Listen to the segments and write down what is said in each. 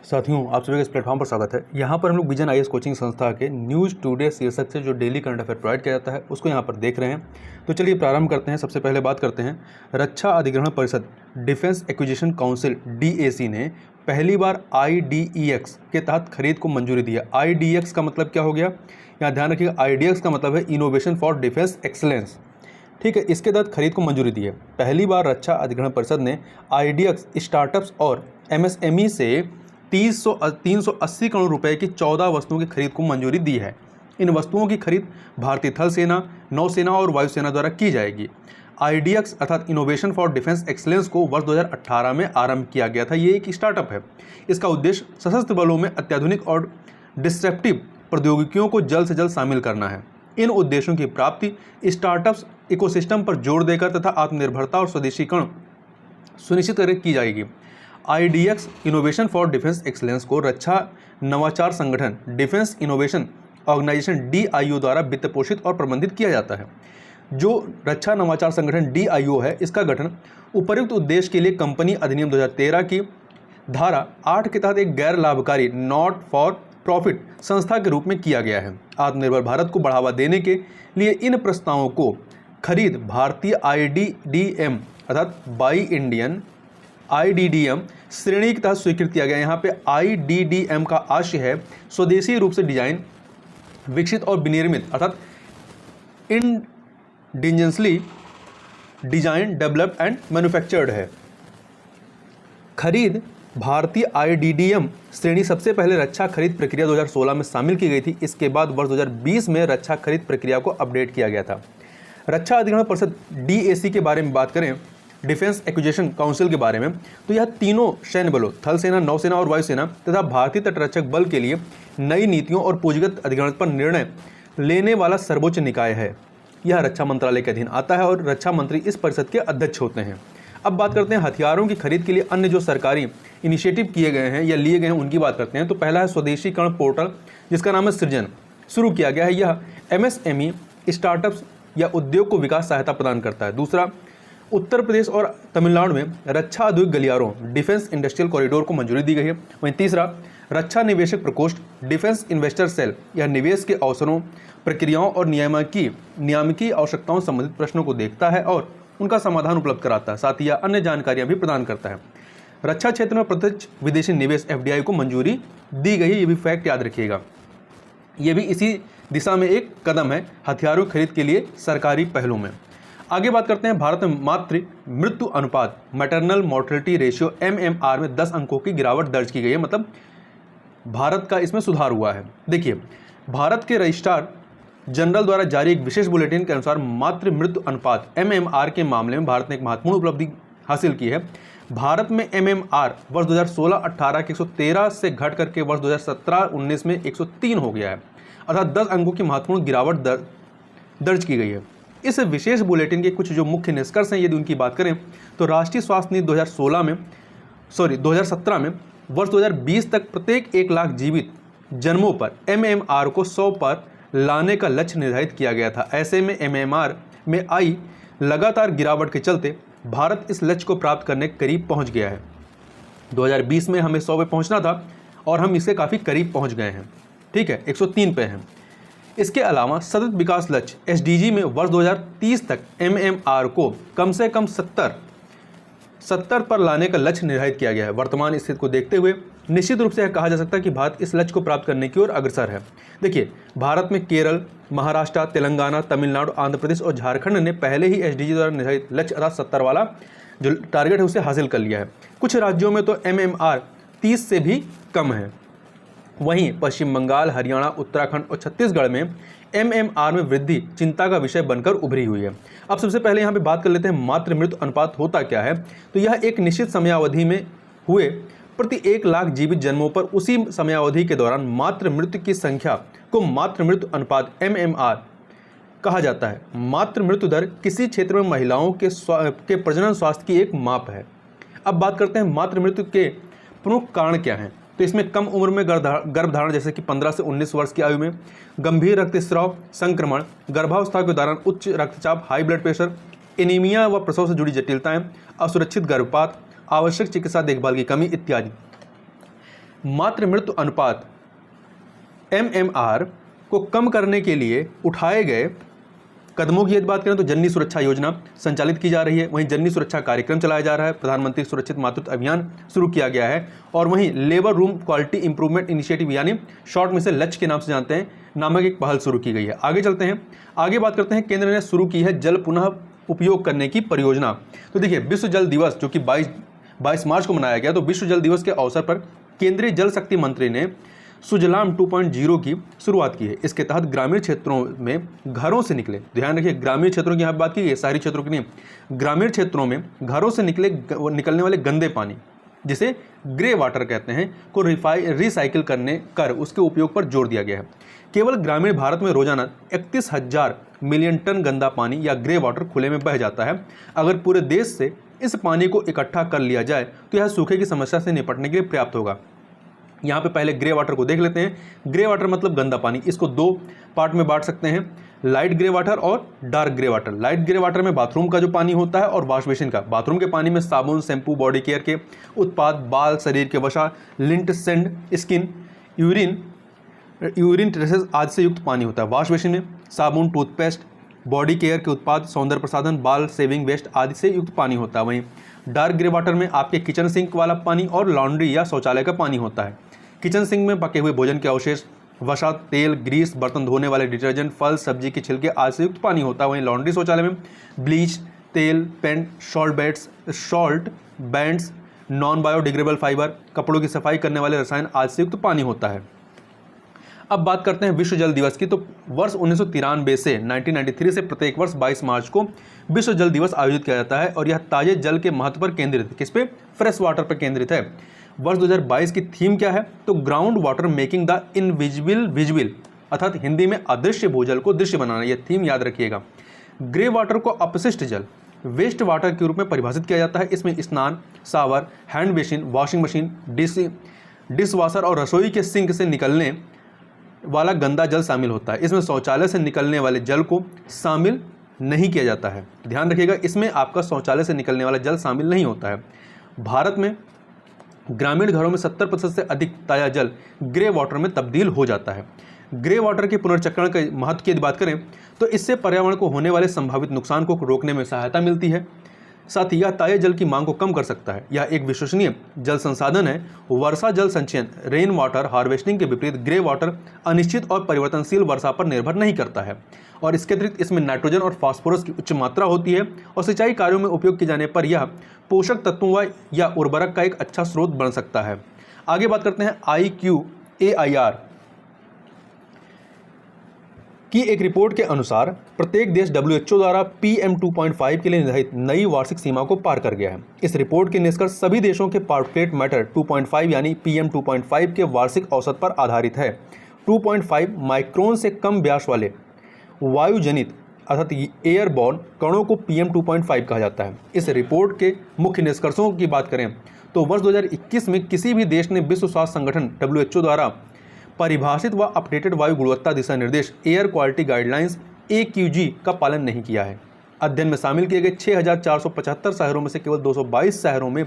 साथियों, आप सभी का इस प्लेटफॉर्म पर स्वागत है। यहाँ पर हम लोग विजन आईएएस कोचिंग संस्था के न्यूज़ टुडे शीर्षक से जो डेली करंट अफेयर प्रोवाइड किया जाता है उसको यहाँ पर देख रहे हैं। तो चलिए प्रारंभ करते हैं। सबसे पहले बात करते हैं रक्षा अधिग्रहण परिषद डिफेंस एक्विजिशन काउंसिल डीएसी ने पहली बार आईडीईएक्स के तहत खरीद को मंजूरी दी है। आईडीईएक्स का मतलब क्या हो गया, यहाँ ध्यान रखिएगा। आईडीईएक्स का मतलब है इनोवेशन फॉर डिफेंस एक्सलेंस। ठीक है, इसके तहत खरीद को मंजूरी दी है। पहली बार रक्षा अधिग्रहण परिषद ने आईडीईएक्स स्टार्टअप्स और एमएसएमई से 380 करोड़ रुपए की 14 वस्तुओं की खरीद को मंजूरी दी है। इन वस्तुओं की खरीद भारतीय थल सेना, नौसेना और वायुसेना द्वारा की जाएगी। आईडीएक्स अर्थात इनोवेशन फॉर डिफेंस एक्सलेंस को वर्ष 2018 में आरंभ किया गया था। ये एक स्टार्टअप है। इसका उद्देश्य सशस्त्र बलों में अत्याधुनिक और डिस्ट्रप्टिव प्रौद्योगिकियों को जल्द से जल्द शामिल करना है। इन उद्देश्यों की प्राप्ति स्टार्टअप्स इकोसिस्टम पर जोर देकर तथा आत्मनिर्भरता और स्वदेशीकरण सुनिश्चित करके की जाएगी। IDX innovation for defence excellence को रक्षा नवाचार संगठन डिफेंस इनोवेशन ऑर्गेनाइजेशन डीआईओ द्वारा वित्त पोषित और प्रबंधित किया जाता है। जो रक्षा नवाचार संगठन डीआईओ है, इसका गठन उपर्युक्त उद्देश्य के लिए कंपनी अधिनियम 2013 की धारा 8 के तहत एक गैर लाभकारी नॉट फॉर प्रॉफिट संस्था के रूप में किया गया है। आत्मनिर्भर भारत को बढ़ावा देने के लिए इन प्रस्तावों को खरीद भारतीय आईडीडीएम अर्थात बाई इंडियन आईडीडीएम श्रेणी के तहत स्वीकृत किया गया। यहाँ पे आईडीडीएम का आशय है स्वदेशी रूप से डिजाइन, विकसित और विनिर्मित अर्थात indigenously design, developed and manufactured है। खरीद भारतीय आईडीडीएम श्रेणी सबसे पहले रक्षा खरीद प्रक्रिया 2016 में शामिल की गई थी। इसके बाद वर्ष 2020 में रक्षा खरीद प्रक्रिया को अपडेट किया गया था। रक्षा अधिग्रहण परिषद डीएसी के बारे में बात करें, डिफेंस एक्विजिशन काउंसिल के बारे में, तो यह तीनों सैन्य बलों थल सेना, नौसेना और वायुसेना तथा भारतीय तटरक्षक बल के लिए नई नीतियों और पूंजीगत अधिग्रहण पर निर्णय लेने वाला सर्वोच्च निकाय है। यह रक्षा मंत्रालय के अधीन आता है और रक्षा मंत्री इस परिषद के अध्यक्ष होते हैं। अब बात करते हैं हथियारों की खरीद के लिए अन्य जो सरकारी इनिशिएटिव किए गए हैं या लिए गए हैं उनकी बात करते हैं। तो पहला है स्वदेशीकरण पोर्टल, जिसका नाम है सृजन, शुरू किया गया है। यह एमएसएमई स्टार्टअप्स या उद्योग को विकास सहायता प्रदान करता है। दूसरा, उत्तर प्रदेश और तमिलनाडु में रक्षा औद्योगिक गलियारों डिफेंस इंडस्ट्रियल कॉरिडोर को मंजूरी दी गई है। वहीं तीसरा, रक्षा निवेशक प्रकोष्ठ डिफेंस इन्वेस्टर सेल, यह निवेश के अवसरों, प्रक्रियाओं और नियामकीय आवश्यकताओं संबंधित प्रश्नों को देखता है और उनका समाधान उपलब्ध कराता है। साथ ही यह अन्य जानकारियां भी प्रदान करता है। रक्षा क्षेत्र में प्रत्यक्ष विदेशी निवेश एफडीआई को मंजूरी दी गई है। ये भी फैक्ट याद रखिएगा। ये भी इसी दिशा में एक कदम है हथियारों की खरीद के लिए सरकारी पहलों में। आगे बात करते हैं भारत में मातृ मृत्यु अनुपात मैटरनल मोर्टेलिटी रेशियो एमएमआर में 10 अंकों की गिरावट दर्ज की गई है। मतलब भारत का इसमें सुधार हुआ है। देखिए, भारत के रजिस्ट्रार जनरल द्वारा जारी एक विशेष बुलेटिन के अनुसार मातृ मृत्यु अनुपात एमएमआर के मामले में भारत ने एक महत्वपूर्ण उपलब्धि हासिल की है। भारत में एमएमआर वर्ष 2016-18 के 113 से घट करके वर्ष 2017-19 में 103 हो गया है, अर्थात 10 अंकों की महत्वपूर्ण गिरावट दर्ज की गई है। इस विशेष बुलेटिन के कुछ जो मुख्य निष्कर्ष हैं, यदि उनकी बात करें तो राष्ट्रीय स्वास्थ्य नीति 2017 में वर्ष 2020 तक प्रत्येक 1 लाख जीवित जन्मों पर एमएमआर को 100 पर लाने का लक्ष्य निर्धारित किया गया था। ऐसे में एमएमआर में आई लगातार गिरावट के चलते भारत इस लक्ष्य को प्राप्त करने के करीब पहुंच गया है। 2020 में हमें 100 पे पहुंचना था और हम इसके काफ़ी करीब पहुंच गए हैं। ठीक है, 103 पे हैं। इसके अलावा सतत विकास लक्ष्य एसडीजी में वर्ष 2030 तक एमएमआर को कम से कम 70 पर लाने का लक्ष्य निर्धारित किया गया है। वर्तमान स्थिति को देखते हुए निश्चित रूप से यह कहा जा सकता है कि भारत इस लक्ष्य को प्राप्त करने की ओर अग्रसर है। देखिए, भारत में केरल, महाराष्ट्र, तेलंगाना, तमिलनाडु, आंध्र प्रदेश और झारखंड ने पहले ही एसडीजी द्वारा निर्धारित लक्ष्य अर्थात 70 वाला जो टारगेट है उसे हासिल कर लिया है। कुछ राज्यों में तो एमएमआर 30 से भी कम है। वहीं पश्चिम बंगाल, हरियाणा, उत्तराखंड और छत्तीसगढ़ में एमएमआर में वृद्धि चिंता का विषय बनकर उभरी हुई है। अब सबसे पहले यहाँ पे बात कर लेते हैं मातृ मृत्यु अनुपात होता क्या है। तो यह एक निश्चित समयावधि में हुए प्रति 1 लाख जीवित जन्मों पर उसी समयावधि के दौरान मातृ मृत्यु की संख्या को मातृ मृत्यु अनुपात एमएमआर कहा जाता है। मातृ मृत्यु दर किसी क्षेत्र में महिलाओं के प्रजनन स्वास्थ्य की एक माप है। अब बात करते हैं मातृ मृत्यु के प्रमुख कारण क्या हैं। तो इसमें कम उम्र में गर्भधारण जैसे कि 15 से 19 वर्ष की आयु में, गंभीर रक्तस्राव संक्रमण, गर्भावस्था के दौरान उच्च रक्तचाप, हाई ब्लड प्रेशर, एनीमिया व प्रसव से जुड़ी जटिलताएं, असुरक्षित गर्भपात, आवश्यक चिकित्सा देखभाल की कमी इत्यादि। मातृ मृत्यु अनुपात MMR को कम करने के लिए उठाए गए कदमों की यदि बात करें तो जननी सुरक्षा योजना संचालित की जा रही है, वहीं जननी सुरक्षा कार्यक्रम चलाया जा रहा है, प्रधानमंत्री सुरक्षित मातृत्व अभियान शुरू किया गया है, और वहीं labour room quality improvement initiative यानी शॉर्ट में से लक्ष्य के नाम से जानते हैं नामक एक पहल शुरू की गई है। आगे चलते हैं, आगे बात करते हैं, केंद्र ने शुरू की है जल पुनः उपयोग करने की परियोजना। तो देखिए, विश्व जल दिवस जो कि 22 मार्च को मनाया गया, तो विश्व जल दिवस के अवसर पर केंद्रीय जल शक्ति मंत्री ने सुजलाम 2.0 की शुरुआत की है। इसके तहत ग्रामीण क्षेत्रों में घरों से निकले, ध्यान रखिए ग्रामीण क्षेत्रों की यहाँ बात की है, शहरी क्षेत्रों की नहीं, ग्रामीण क्षेत्रों में घरों से निकलने वाले गंदे पानी, जिसे ग्रे वाटर कहते हैं, को रिसाइकिल कर उसके उपयोग पर जोर दिया गया है। केवल ग्रामीण भारत में रोजाना 31,000 मिलियन टन गंदा पानी या ग्रे वाटर खुले में बह जाता है। अगर पूरे देश से इस पानी को इकट्ठा कर लिया जाए तो यह सूखे की समस्या से निपटने के लिए पर्याप्त होगा। यहाँ पे पहले ग्रे वाटर को देख लेते हैं। ग्रे वाटर मतलब गंदा पानी, इसको दो पार्ट में बांट सकते हैं, लाइट ग्रे वाटर और dark grey water. Light grey water में बाथरूम का जो पानी होता है और वॉश बेसिन का। बाथरूम के पानी में साबुन, शैम्पू, बॉडी केयर के उत्पाद, बाल, शरीर के वसा, lint, send, skin, urine traces आदि से युक्त पानी होता है। वॉश बेसिन में साबुन, टूथपेस्ट, बॉडी केयर के उत्पाद, सौंदर्य प्रसाधन, बाल, शेविंग वेस्ट आदि से युक्त पानी होता है। वहीं डार्क ग्रे वाटर में आपके किचन सिंक वाला पानी और लॉन्ड्री या शौचालय का पानी होता है। किचन सिंक में पके हुए भोजन के अवशेष, वसा, तेल, ग्रीस, बर्तन धोने वाले डिटर्जेंट, फल, सब्जी के छिलके आदि से युक्त पानी होता है। वहीं लॉन्ड्री शौचालय में ब्लीच, तेल, paint, salt bands, non biodegradable fibre, कपड़ों की सफाई करने वाले रसायन आदि से युक्त पानी होता है। अब बात करते हैं विश्व जल दिवस की। तो वर्ष 1993 से 1993 से प्रत्येक वर्ष 22 मार्च को विश्व जल दिवस आयोजित किया जाता है, और यह ताजे जल के महत्व पर केंद्रित है। किस पे? फ्रेश वाटर पर केंद्रित है। वर्ष 2022 की थीम क्या है? तो ground water making the invisible visible, अर्थात हिंदी में अदृश्य भूजल को दृश्य बनाना। यह थीम याद रखिएगा। ग्रे वाटर को अपशिष्ट जल, वेस्ट वाटर के रूप में परिभाषित किया जाता है। इसमें स्नान, shower, hand basin, washing machine, dish washer और रसोई के सिंक से निकलने वाला गंदा जल शामिल होता है। इसमें शौचालय से निकलने वाले जल को शामिल नहीं किया जाता है। ध्यान रखिएगा, इसमें आपका शौचालय से निकलने वाला जल शामिल नहीं होता है। भारत में ग्रामीण घरों में 70% से अधिक ताजा जल ग्रे वाटर में तब्दील हो जाता है। ग्रे वाटर के पुनर्चक्रण के महत्व की बात करें तो इससे पर्यावरण को होने वाले संभावित नुकसान को रोकने में सहायता मिलती है। साथ ही यह ताजे जल की मांग को कम कर सकता है। यह एक विश्वसनीय जल संसाधन है। वर्षा जल संचयन, रेन वाटर हार्वेस्टिंग के विपरीत ग्रे वाटर अनिश्चित और परिवर्तनशील वर्षा पर निर्भर नहीं करता है, और इसके अतिरिक्त इसमें नाइट्रोजन और फास्फोरस की उच्च मात्रा होती है, और सिंचाई कार्यों में उपयोग किए जाने पर यह पोषक तत्वों या उर्वरक का एक अच्छा स्रोत बन सकता है। आगे बात करते हैं IQAIR की एक रिपोर्ट के अनुसार प्रत्येक देश WHO द्वारा PM 2.5 के लिए निर्धारित नई वार्षिक सीमा को पार कर गया है। इस रिपोर्ट के निष्कर्ष सभी देशों के पार्टिकुलेट मैटर 2.5 यानी PM 2.5 के वार्षिक औसत पर आधारित है। 2.5 माइक्रोन से कम व्यास वाले वायुजनित अर्थात एयरबॉर्न कणों को PM 2.5 कहा जाता है। इस रिपोर्ट के मुख्य निष्कर्षों की बात करें तो वर्ष 2021 में किसी भी देश ने विश्व स्वास्थ्य संगठन WHO द्वारा परिभाषित व अपडेटेड वायु गुणवत्ता दिशा निर्देश एयर क्वालिटी गाइडलाइंस AQG का पालन नहीं किया है। अध्ययन में शामिल किए गए 6,475 शहरों में से केवल 222 शहरों में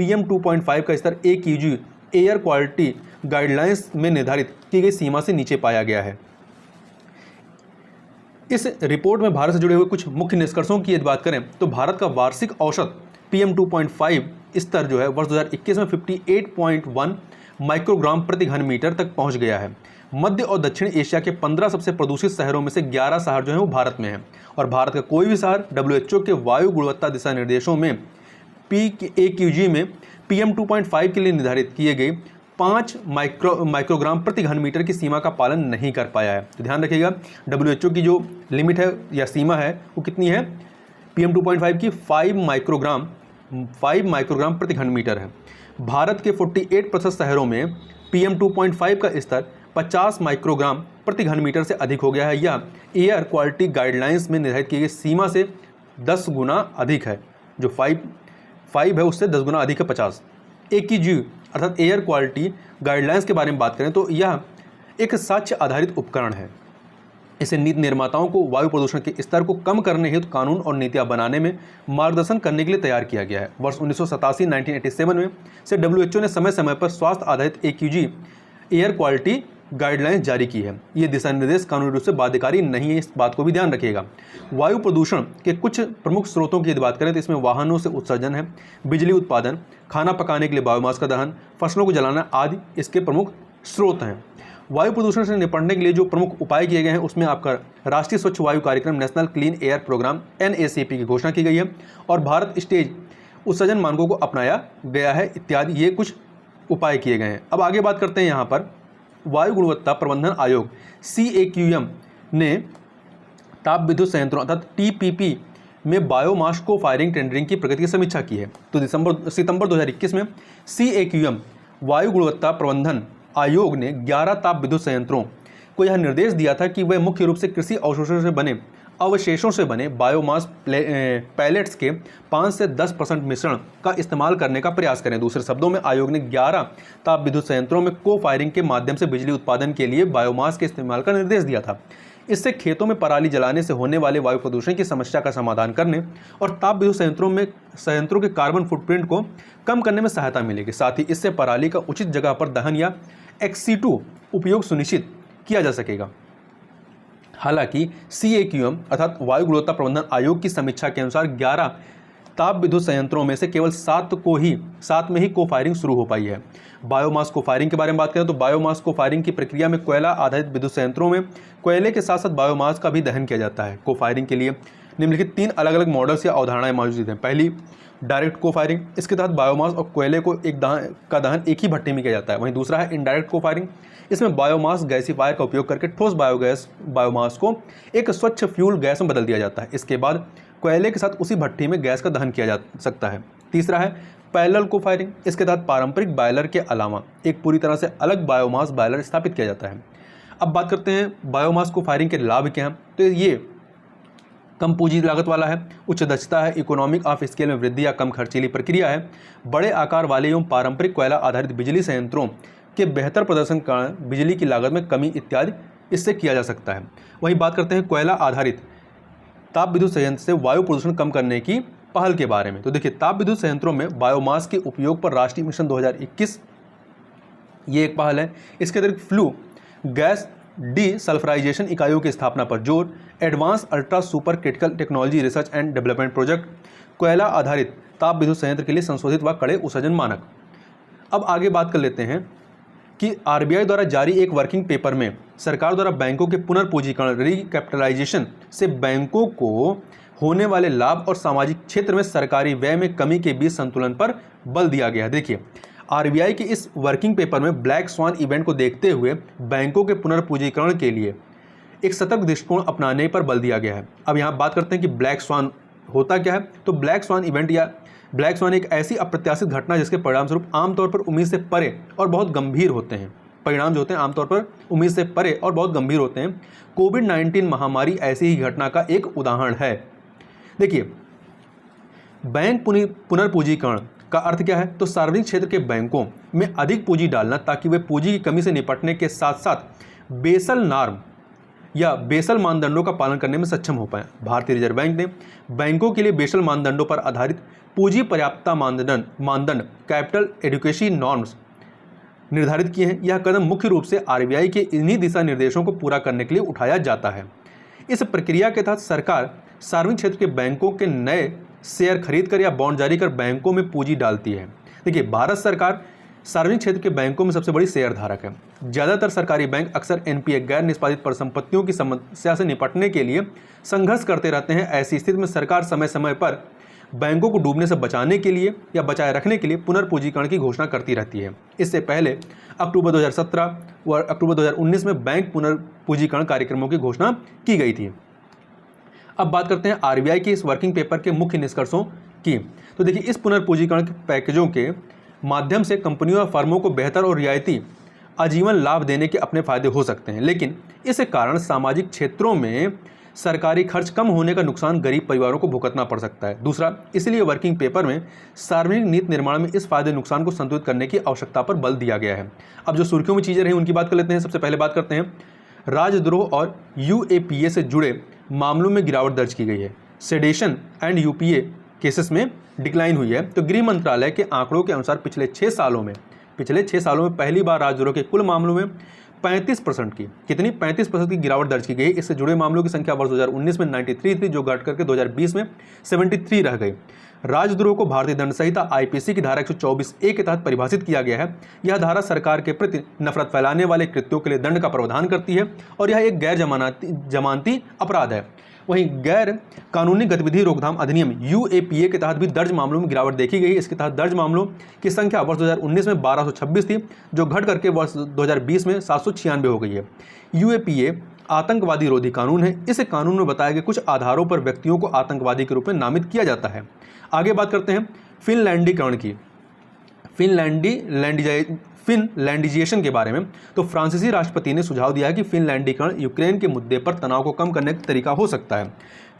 PM 2.5 का स्तर AQG एयर क्वालिटी गाइडलाइंस में निर्धारित की गई सीमा से नीचे पाया गया है। इस रिपोर्ट में भारत से जुड़े हुए कुछ मुख्य निष्कर्षों की यदि बात करें तो भारत का वार्षिक औसत PM 2.5 स्तर जो है वर्ष 2021 में 58.1 माइक्रोग्राम प्रति घन मीटर तक पहुंच गया है। मध्य और दक्षिण एशिया के 15 सबसे प्रदूषित शहरों में से 11 शहर जो है वो भारत में है, और भारत का कोई भी शहर WHO के वायु गुणवत्ता दिशा निर्देशों में AQG में PM 2.5 के लिए निर्धारित किए गए 5 माइक्रोग्राम प्रति घन मीटर की सीमा का पालन नहीं कर पाया है। तो ध्यान रखिएगा, WHO की जो लिमिट है या सीमा है वो कितनी है? PM 2.5 की 5 माइक्रोग्राम प्रति घन मीटर है। भारत के 48% शहरों में PM 2.5 का स्तर 50 माइक्रोग्राम प्रति घन मीटर से अधिक हो गया है। यह एयर क्वालिटी गाइडलाइंस में निर्धारित की गई सीमा से 10 गुना अधिक है। जो 5 है उससे 10 गुना अधिक है 50। AQG अर्थात एयर क्वालिटी गाइडलाइंस के बारे में बात करें तो यह एक साक्ष्य आधारित उपकरण है। इसे नीति निर्माताओं को वायु प्रदूषण के स्तर को कम करने हेतु कानून और नीतियां बनाने में मार्गदर्शन करने के लिए तैयार किया गया है। वर्ष 1987 में से WHO ने समय समय पर स्वास्थ्य आधारित AQG एयर क्वालिटी गाइडलाइंस जारी की है। ये दिशा निर्देश कानूनी रूप से बाध्यकारी नहीं है, इस बात को भी ध्यान रखिएगा। वायु प्रदूषण के कुछ प्रमुख स्रोतों की यदि बात करें तो इसमें वाहनों से उत्सर्जन है, बिजली उत्पादन, खाना पकाने के लिए बायोमास का दहन, फसलों को जलाना आदि इसके प्रमुख स्रोत हैं। वायु प्रदूषण से निपटने के लिए जो प्रमुख उपाय किए गए हैं उसमें आपका राष्ट्रीय स्वच्छ वायु कार्यक्रम national clean air programme NACP की घोषणा की गई है और भारत स्टेज उत्सर्जन मानकों को अपनाया गया है इत्यादि ये कुछ उपाय किए गए हैं। अब आगे बात करते हैं यहाँ पर वायु गुणवत्ता प्रबंधन आयोग CAQM ने ताप विद्युत संयंत्रों अर्थात TPP में बायोमास को फायरिंग टेंडरिंग की प्रगति की समीक्षा की है। तो सितंबर 2021 में CAQM वायु गुणवत्ता प्रबंधन आयोग ने 11 ताप विद्युत संयंत्रों को यह निर्देश दिया था कि वे मुख्य रूप से कृषि अवशेषों से बने बायोमास पैलेट्स के 5 से 10% मिश्रण का इस्तेमाल करने का प्रयास करें। दूसरे शब्दों में आयोग ने 11 ताप विद्युत संयंत्रों में को फायरिंग के माध्यम से बिजली उत्पादन के लिए बायोमास के इस्तेमाल का निर्देश दिया था। इससे खेतों में पराली जलाने से होने वाले वायु प्रदूषण की समस्या का समाधान करने और ताप विद्युत संयंत्रों के कार्बन फुटप्रिंट को कम करने में सहायता मिलेगी। साथ ही इससे पराली का उचित जगह पर दहन या XC2 उपयोग सुनिश्चित किया जा सकेगा। हालांकि CAQM अर्थात वायु गुणवत्ता प्रबंधन आयोग की समीक्षा के अनुसार 11 ताप विद्युत संयंत्रों में से केवल 7 में ही को फायरिंग शुरू हो पाई है। बायोमास को फायरिंग के बारे में बात करें तो बायोमास को फायरिंग की प्रक्रिया में कोयला आधारित विद्युत संयंत्रों में कोयले के साथ साथ बायोमास का भी दहन किया जाता है। को फायरिंग के लिए निम्नलिखित 3 अलग अलग मॉडल्स या अवधारणाएं मौजूद हैं। पहली डायरेक्ट को फायरिंग, इसके तहत बायोमास और कोयले को दहन एक ही भट्टी में किया जाता है। वहीं दूसरा है इनडायरेक्ट को फायरिंग, इसमें बायोमास गैसीफायर का उपयोग करके ठोस बायोमास को एक स्वच्छ फ्यूल गैस में बदल दिया जाता है। इसके बाद कोयले के साथ उसी भट्टी में गैस का दहन किया जा सकता है। तीसरा है पैरेलल को फायरिंग, इसके तहत पारंपरिक बॉयलर के अलावा एक पूरी तरह से अलग बायोमास बॉयलर स्थापित किया जाता है। अब बात करते हैं बायोमास को फायरिंग के लाभ क्या हैं। तो ये कम पूंजी लागत वाला है, उच्च दक्षता है, इकोनॉमिक ऑफ स्केल में वृद्धि या कम खर्चीली प्रक्रिया है, बड़े आकार वाले एवं पारंपरिक कोयला आधारित बिजली संयंत्रों के बेहतर प्रदर्शन के कारण बिजली की लागत में कमी इत्यादि इससे किया जा सकता है। वहीं बात करते हैं कोयला आधारित ताप विद्युत संयंत्र से वायु प्रदूषण कम करने की पहल के बारे में। तो देखिए, ताप विद्युत संयंत्रों में बायोमास के उपयोग पर राष्ट्रीय मिशन 2021 ये एक पहल है। इसके अतिरिक्त फ्लू गैस डीसल्फराइजेशन इकाइयों की स्थापना पर जोर, advance ultra super critical technology research and development project, कोयला आधारित ताप विद्युत संयंत्र के लिए संशोधित व कड़े उत्सर्जन मानक। अब आगे बात कर लेते हैं कि RBI द्वारा जारी एक वर्किंग पेपर में सरकार द्वारा बैंकों के पुनर्पूंजीकरण रिकैपिटलाइजेशन से बैंकों को होने वाले लाभ और सामाजिक क्षेत्र में सरकारी व्यय में कमी के बीच संतुलन पर बल दिया गया है। देखिए, RBI के इस वर्किंग पेपर में ब्लैक स्वान इवेंट को देखते हुए बैंकों के पुनर्पूंजीकरण के लिए एक सतर्क दृष्टिकोण अपनाने पर बल दिया गया है। अब यहाँ बात करते हैं कि ब्लैक स्वान होता क्या है। तो ब्लैक स्वान इवेंट या ब्लैक स्वान एक ऐसी अप्रत्याशित घटना जिसके परिणामस्वरूप आमतौर पर उम्मीद से परे और बहुत गंभीर होते हैं। परिणाम जो होते हैं आमतौर पर उम्मीद से परे और बहुत गंभीर होते हैं। कोविड-19 महामारी ऐसी ही घटना का एक उदाहरण है। देखिए, बैंक पुनर्पूंजीकरण का अर्थ क्या है। तो सार्वजनिक क्षेत्र के बैंकों में अधिक पूंजी डालना ताकि वे पूंजी की कमी से निपटने के साथ साथ बेसल नॉर्म या बेसल मानदंडों का पालन करने में सक्षम हो पाए। भारतीय रिजर्व बैंक ने बैंकों के लिए बेसल मानदंडों पर आधारित पूंजी पर्याप्तता मानदंड कैपिटल एडुकेसी नॉर्म्स निर्धारित किए हैं। यह कदम मुख्य रूप से RBI के इन्हीं दिशा निर्देशों को पूरा करने के लिए उठाया जाता है। इस प्रक्रिया के तहत सरकार सार्वजनिक क्षेत्र के बैंकों के नए शेयर खरीद कर या बॉन्ड जारी कर बैंकों में पूंजी डालती है। देखिए, भारत सरकार सार्वजनिक क्षेत्र के बैंकों में सबसे बड़ी शेयर धारक है। ज़्यादातर सरकारी बैंक अक्सर NPA गैर निष्पादित परिसंपत्तियों की समस्या से निपटने के लिए संघर्ष करते रहते हैं। ऐसी स्थिति में सरकार समय समय पर बैंकों को डूबने से बचाने के लिए या बचाए रखने के लिए पुनर्पूंजीकरण की घोषणा करती रहती है। इससे पहले अक्टूबर 2017 और अक्टूबर 2019 में बैंक पुनर्पूंजीकरण कार्यक्रमों की घोषणा की गई थी। अब बात करते हैं RBI के इस वर्किंग पेपर के मुख्य निष्कर्षों की। तो देखिए, इस पुनर्पूंजीकरण के पैकेजों के माध्यम से कंपनियों और फर्मों को बेहतर और रियायती आजीवन लाभ देने के अपने फायदे हो सकते हैं, लेकिन इस कारण सामाजिक क्षेत्रों में सरकारी खर्च कम होने का नुकसान गरीब परिवारों को भुगतना पड़ सकता है। दूसरा, इसलिए वर्किंग पेपर में सार्वजनिक नीति निर्माण में इस फायदे नुकसान को संतुलित करने की आवश्यकता पर बल दिया गया है। अब जो सुर्खियों में चीज़ें रही उनकी बात कर लेते हैं। सबसे पहले बात करते हैं राजद्रोह और यूएपीए से जुड़े मामलों में गिरावट दर्ज की गई है। सेडेशन एंड यूपीए केसेस में डिक्लाइन हुई है। तो गृह मंत्रालय के आंकड़ों के अनुसार पिछले 6 सालों में पहली बार राजद्रोह के कुल मामलों में 35% की 35% की गिरावट दर्ज की गई। इससे जुड़े मामलों की संख्या वर्ष 2019 में 93 थी, जो घट करके 2020 में 73 रह गई। राजद्रोह को भारतीय दंड संहिता आईपीसी की धारा 124A के तहत परिभाषित किया गया है। यह धारा सरकार के प्रति नफरत फैलाने वाले कृत्यों के लिए दंड का प्रावधान करती है और यह एक गैर जमानती अपराध है। वहीं गैर कानूनी गतिविधि रोकथाम अधिनियम यूएपीए के तहत भी दर्ज मामलों में गिरावट देखी गई। इसके तहत दर्ज मामलों की संख्या वर्ष 2019 में 1226 थी, जो घट करके वर्ष 2020 में 796 हो गई है। यूएपीए आतंकवादी रोधी कानून है। इस कानून में बताए गए कुछ आधारों पर व्यक्तियों को आतंकवादी के रूप में नामित किया जाता है। आगे बात करते हैं फिनलैंडीकरण की, फिनलैंडिजेशन के बारे में। तो फ्रांसीसी राष्ट्रपति ने सुझाव दिया है कि फिनलैंडीकरण यूक्रेन के मुद्दे पर तनाव को कम करने का तरीका हो सकता है।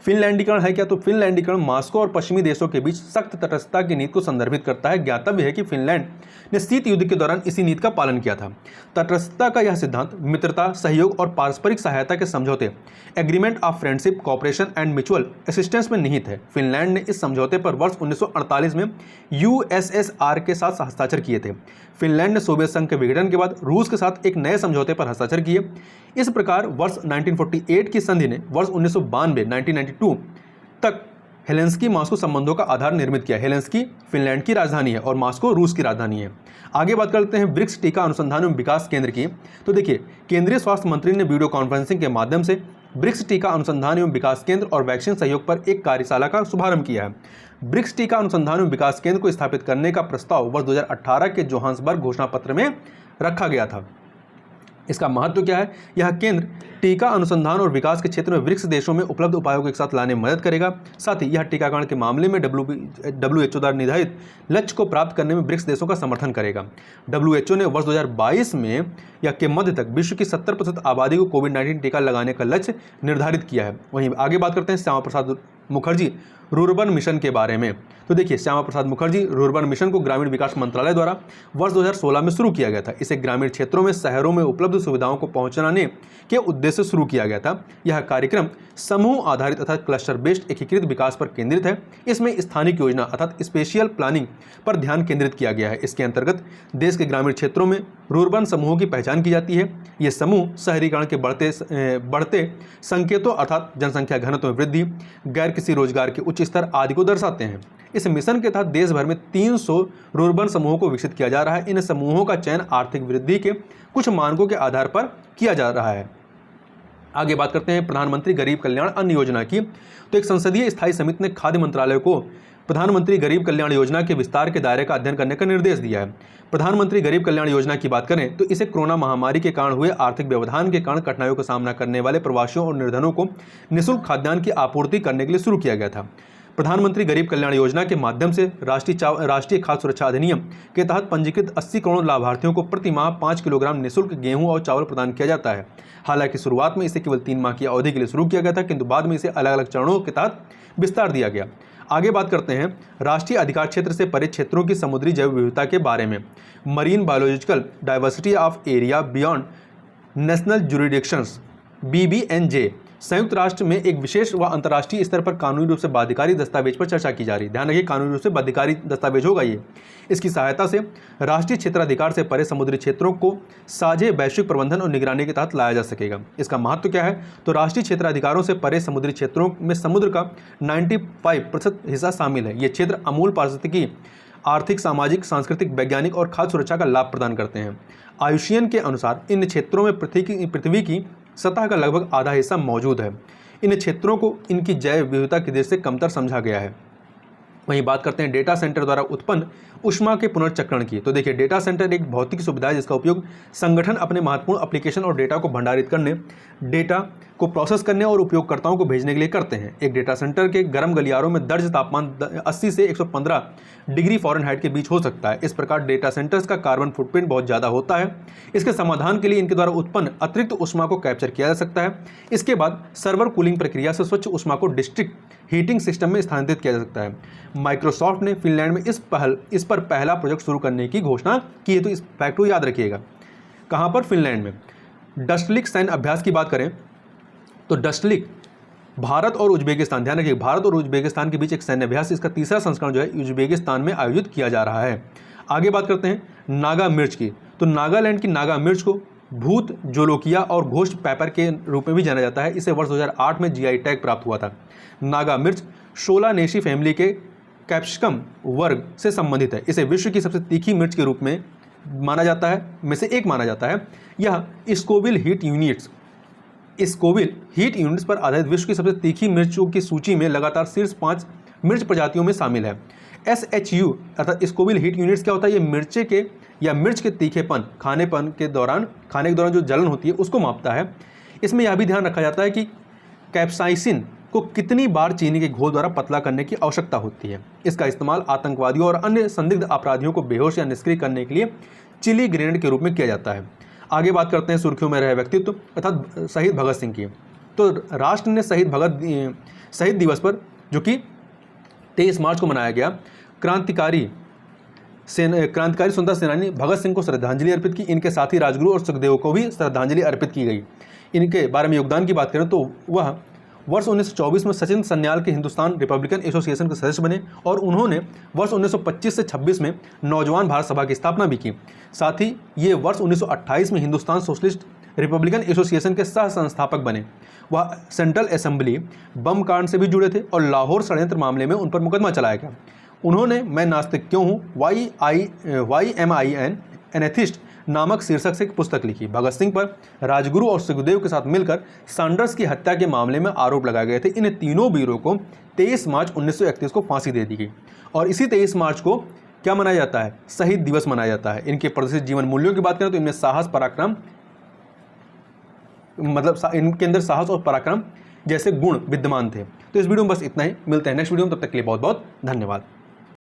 फिनलैंडीकरण है क्या? तो फिनलैंडीकरण मॉस्को और पश्चिमी देशों के बीच सख्त तटस्थता की नीति को संदर्भित करता है। ज्ञातव्य है कि फिनलैंड ने शीत युद्ध के दौरान इसी नीति का पालन किया था। तटस्थता का यह सिद्धांत मित्रता, सहयोग और पारस्परिक सहायता के समझौते agreement of friendship, cooperation and mutual assistance में निहित है। फिनलैंड ने इस समझौते पर वर्ष 1948 में यूएसएसआर के साथ हस्ताक्षर किए थे। फिनलैंड ने सोवियत संघ के विघटन के बाद रूस के साथ एक नए समझौते पर हस्ताक्षर किए। इस प्रकार वर्ष 1948 की संधि ने वर्ष 1992 तक हेलेंस्की मॉस्को संबंधों का आधार निर्मित किया। हेलेंस्की फिनलैंड की राजधानी है और मॉस्को रूस की राजधानी है। आगे बात करते हैं ब्रिक्स टीका अनुसंधान एवं विकास केंद्र की। तो देखिए, केंद्रीय स्वास्थ्य मंत्री ने वीडियो कॉन्फ्रेंसिंग के माध्यम से ब्रिक्स टीका अनुसंधान एवं विकास केंद्र और वैक्सीन सहयोग पर एक कार्यशाला का शुभारंभ किया है। ब्रिक्स टीका अनुसंधान एवं विकास केंद्र को स्थापित करने का प्रस्ताव वर्ष 2018 के जोहान्सबर्ग घोषणा पत्र में रखा गया था। इसका महत्व क्या है? यह केंद्र टीका अनुसंधान और विकास के क्षेत्र में ब्रिक्स देशों में उपलब्ध उपायों को एक साथ लाने में मदद करेगा। साथ ही यह टीकाकरण के मामले में WHO द्वारा निर्धारित लक्ष्य को प्राप्त करने में ब्रिक्स देशों का समर्थन करेगा। WHO ने वर्ष 2022 में या के मध्य तक विश्व की 70% आबादी को कोविड-19 टीका लगाने का लक्ष्य निर्धारित किया है। वहीं आगे बात करते हैं श्यामा प्रसाद मुखर्जी रूर्बन मिशन के बारे में। तो देखिए, श्यामा प्रसाद मुखर्जी रूर्बन मिशन को ग्रामीण विकास मंत्रालय द्वारा वर्ष 2016 में शुरू किया गया था। इसे ग्रामीण क्षेत्रों में शहरों में उपलब्ध सुविधाओं को पहुंचाने के उद्देश्य से शुरू किया गया था। यह कार्यक्रम समूह आधारित अर्थात क्लस्टर बेस्ड एकीकृत विकास पर केंद्रित है। इसमें स्थानिक योजना अर्थात स्पेशियल प्लानिंग पर ध्यान केंद्रित किया गया है। इसके अंतर्गत देश के ग्रामीण क्षेत्रों में रूर्बन समूहों की पहचान की जाती है। ये समूह शहरीकरण के बढ़ते संकेतों अर्थात जनसंख्या घनत्व में वृद्धि, गैर कृषि रोजगार के उच्च स्तर आदि को दर्शाते हैं। इस मिशन के तहत देश भर में 300 रूर्बन समूहों को विकसित किया जा रहा है। इन समूहों का चयन आर्थिक वृद्धि के कुछ मानकों के आधार पर किया जा रहा है। आगे बात करते हैं प्रधानमंत्री गरीब कल्याण अन्न योजना की। तो एक संसदीय स्थायी समिति ने खाद्य मंत्रालय को प्रधानमंत्री गरीब कल्याण योजना के विस्तार के दायरे का अध्ययन करने का निर्देश दिया है। प्रधानमंत्री गरीब कल्याण योजना की बात करें तो इसे कोरोना महामारी के कारण हुए आर्थिक व्यवधान के कारण कठिनाइयों का सामना करने वाले प्रवासियों और निर्धनों को निःशुल्क खाद्यान्न की आपूर्ति करने के लिए शुरू किया गया था। प्रधानमंत्री गरीब कल्याण योजना के माध्यम से राष्ट्रीय खाद्य सुरक्षा अधिनियम के तहत पंजीकृत 80 करोड़ लाभार्थियों को प्रति माह 5 किलोग्राम निःशुल्क गेहूं और चावल प्रदान किया जाता है। हालांकि शुरुआत में इसे केवल 3 माह की अवधि के लिए शुरू किया गया था, किंतु बाद में इसे अलग अलग चरणों के तहत विस्तार दिया गया। आगे बात करते हैं राष्ट्रीय अधिकार क्षेत्र से परे क्षेत्रों की समुद्री जैव विविधता के बारे में। Marine biological diversity of area beyond national jurisdictions BBNJ संयुक्त राष्ट्र में एक विशेष व अंतर्राष्ट्रीय स्तर पर कानूनी रूप से बाध्यकारी दस्तावेज पर चर्चा की जा रही है। ध्यान रखिए, कानूनी रूप से बाध्यकारी दस्तावेज होगा ये। इसकी सहायता से राष्ट्रीय क्षेत्राधिकार से परे समुद्री क्षेत्रों को साझे वैश्विक प्रबंधन और निगरानी के तहत लाया जा सकेगा। इसका महत्व क्या है? तो राष्ट्रीय क्षेत्राधिकारों से परे समुद्री क्षेत्रों में समुद्र का 95% हिस्सा शामिल है। ये क्षेत्र अमूल पारिस्थितिकी, आर्थिक, सामाजिक, सांस्कृतिक, वैज्ञानिक और खाद्य सुरक्षा का लाभ प्रदान करते हैं। आयुषियन के अनुसार इन क्षेत्रों में पृथ्वी की सतह का लगभग आधा हिस्सा मौजूद है। इन क्षेत्रों को इनकी जैव विविधता की दृष्टि से कमतर समझा गया है। वहीं बात करते हैं डेटा सेंटर द्वारा उत्पन्न ऊष्मा के पुनर्चक्रण की। तो देखिए, डेटा सेंटर एक भौतिक सुविधा है जिसका उपयोग संगठन अपने महत्वपूर्ण एप्लीकेशन और डेटा को भंडारित करने, डेटा को प्रोसेस करने और उपयोगकर्ताओं को भेजने के लिए करते हैं। एक डेटा सेंटर के गर्म गलियारों में दर्ज तापमान 80 से 115 डिग्री फ़ारेनहाइट के बीच हो सकता है। इस प्रकार डेटा सेंटर्स का कार्बन फुटप्रिंट बहुत ज़्यादा होता है। इसके समाधान के लिए इनके द्वारा उत्पन्न अतिरिक्त ऊष्मा को कैप्चर किया जा सकता है। इसके बाद सर्वर कूलिंग प्रक्रिया से स्वच्छ ऊष्मा को डिस्ट्रिक्ट हीटिंग सिस्टम में स्थानांतरित किया जा सकता है। माइक्रोसॉफ्ट ने फिनलैंड में इस पर पहला प्रोजेक्ट शुरू करने की घोषणा की है। तो इस फैक्ट को याद रखिएगा। कहाँ पर? फिनलैंड में। डस्टलिक सैन्य अभ्यास की बात करें तो डस्टलिक भारत और उज्बेकिस्तान, ध्यान रखिए, भारत और उज्बेकिस्तान के बीच एक सैन्य अभ्यास, इसका तीसरा संस्करण जो है उज्बेकिस्तान में आयोजित किया जा रहा है। आगे बात करते हैं नागा मिर्च की। तो नागालैंड की नागा मिर्च को भूत जोलोकिया और घोस्ट पेपर के रूप में भी जाना जाता है। इसे वर्ष 2008 में जीआई टैग प्राप्त हुआ था। नागा मिर्च सोलानेसी फैमिली के कैप्सिकम वर्ग से संबंधित है। इसे विश्व की सबसे तीखी मिर्च के रूप में माना जाता है, में से एक माना जाता है। यह स्कोविल हीट यूनिट्स पर आधारित विश्व की सबसे तीखी मिर्चों की सूची में लगातार शीर्ष 5 मिर्च प्रजातियों में शामिल है। SHU अर्थात स्कोविल हीट यूनिट्स क्या होता है? ये मिर्च के तीखेपन, खाने के दौरान जो जलन होती है उसको मापता है। इसमें यह भी ध्यान रखा जाता है कि कैप्साइसिन को कितनी बार चीनी के घोल द्वारा पतला करने की आवश्यकता होती है। इसका इस्तेमाल आतंकवादियों और अन्य संदिग्ध अपराधियों को बेहोश या निष्क्रिय करने के लिए चिली ग्रेनेड के रूप में किया जाता है। आगे बात करते हैं सुर्खियों में रहे व्यक्तित्व अर्थात शहीद भगत सिंह की। तो राष्ट्र ने शहीद दिवस पर, जो कि 23 मार्च को मनाया गया, क्रांतिकारी स्वतंत्रता सेनानी भगत सिंह को श्रद्धांजलि अर्पित की। इनके साथी राजगुरु और सुखदेव को भी श्रद्धांजलि अर्पित की गई। इनके बारे में योगदान की बात करें तो वह वर्ष 1924 में सचिन सन्याल के हिंदुस्तान रिपब्लिकन एसोसिएशन के सदस्य बने और उन्होंने वर्ष 1925 से 26 में नौजवान भारत सभा की स्थापना भी की। साथ ही ये वर्ष 1928 में हिंदुस्तान सोशलिस्ट रिपब्लिकन एसोसिएशन के सह संस्थापक बने। वह सेंट्रल असेंबली बम कांड से भी जुड़े थे और लाहौर षड्यंत्र मामले में उन पर मुकदमा चलाया गया। उन्होंने मैं नास्तिक क्यों हूँ, why am I an atheist नामक शीर्षक से एक पुस्तक लिखी। भगत सिंह पर राजगुरु और सुखदेव के साथ मिलकर सैंडर्स की हत्या के मामले में आरोप लगाए गए थे। इन तीनों वीरों को 23 मार्च 1931 को फांसी दे दी गई और इसी 23 मार्च को क्या मनाया जाता है? शहीद दिवस मनाया जाता है। इनके प्रदर्शित जीवन मूल्यों की बात करें तो इनमें साहस, पराक्रम, मतलब इनके अंदर साहस और पराक्रम जैसे गुण विद्यमान थे। तो इस वीडियो में बस इतना ही। मिलते हैं नेक्स्ट वीडियो में, तब तक के लिए बहुत बहुत धन्यवाद।